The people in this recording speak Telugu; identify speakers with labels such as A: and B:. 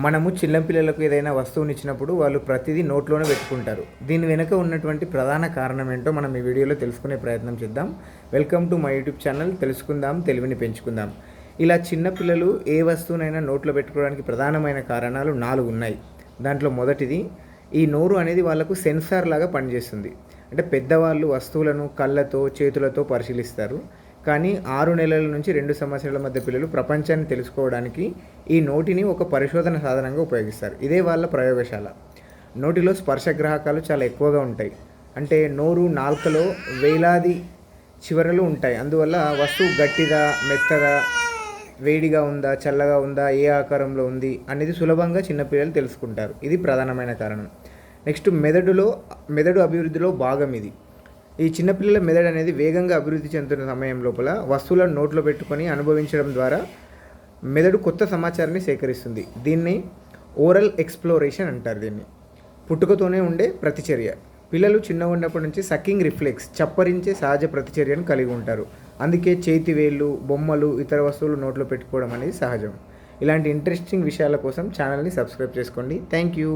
A: మనము చిన్నపిల్లలకు ఏదైనా వస్తువుని ఇచ్చినప్పుడు వాళ్ళు ప్రతిదీ నోట్లోనే పెట్టుకుంటారు. దీని వెనుక ఉన్నటువంటి ప్రధాన కారణం ఏంటో మనం ఈ వీడియోలో తెలుసుకునే ప్రయత్నం చేద్దాం. Welcome to my YouTube channel. తెలుసుకుందాం, తెలివిని పెంచుకుందాం. ఇలా చిన్నపిల్లలు ఏ వస్తువునైనా నోట్లో పెట్టుకోవడానికి ప్రధానమైన కారణాలు 4 ఉన్నాయి. దాంట్లో మొదటిది, ఈ నోరు అనేది వాళ్ళకు సెన్సార్ లాగా పనిచేస్తుంది. అంటే పెద్దవాళ్ళు వస్తువులను కళ్ళతో, చేతులతో పరిశీలిస్తారు. కానీ 6 నెలల నుంచి 2 సంవత్సరాల మధ్య పిల్లలు ప్రపంచాన్ని తెలుసుకోవడానికి ఈ నోటిని ఒక పరిశోధన సాధనంగా ఉపయోగిస్తారు. ఇదే వాళ్ళ ప్రయోగశాల. నోటిలో స్పర్శ గ్రాహకాలు చాలా ఎక్కువగా ఉంటాయి. అంటే నోరు, నాలుకలో వేలాది చివరలు ఉంటాయి. అందువల్ల వస్తువు గట్టిగా, మెత్తగా, వేడిగా ఉందా, చల్లగా ఉందా, ఏ ఆకారంలో ఉంది అనేది సులభంగా చిన్నపిల్లలు తెలుసుకుంటారు. ఇది ప్రధానమైన కారణం. నెక్స్ట్, మెదడు అభివృద్ధిలో భాగం ఇది. ఈ చిన్నపిల్లల మెదడు అనేది వేగంగా అభివృద్ధి చెందుతున్న సమయం లోపల వస్తువులను నోట్లో పెట్టుకొని అనుభవించడం ద్వారా మెదడు కొత్త సమాచారాన్ని సేకరిస్తుంది. దీన్ని ఓరల్ ఎక్స్ప్లోరేషన్ అంటారు. దీన్ని పుట్టుకతోనే ఉండే ప్రతిచర్య. పిల్లలు చిన్నగా ఉన్నప్పటి నుంచి సక్కింగ్ రిఫ్లెక్స్, చప్పరించే సహజ ప్రతిచర్యను కలిగి ఉంటారు. అందుకే చేతి వేళ్ళు, బొమ్మలు, ఇతర వస్తువులు నోట్లో పెట్టుకోవడం అనేది సహజం. ఇలాంటి ఇంట్రెస్టింగ్ విషయాల కోసం ఛానల్ని సబ్స్క్రైబ్ చేసుకోండి. Thank you.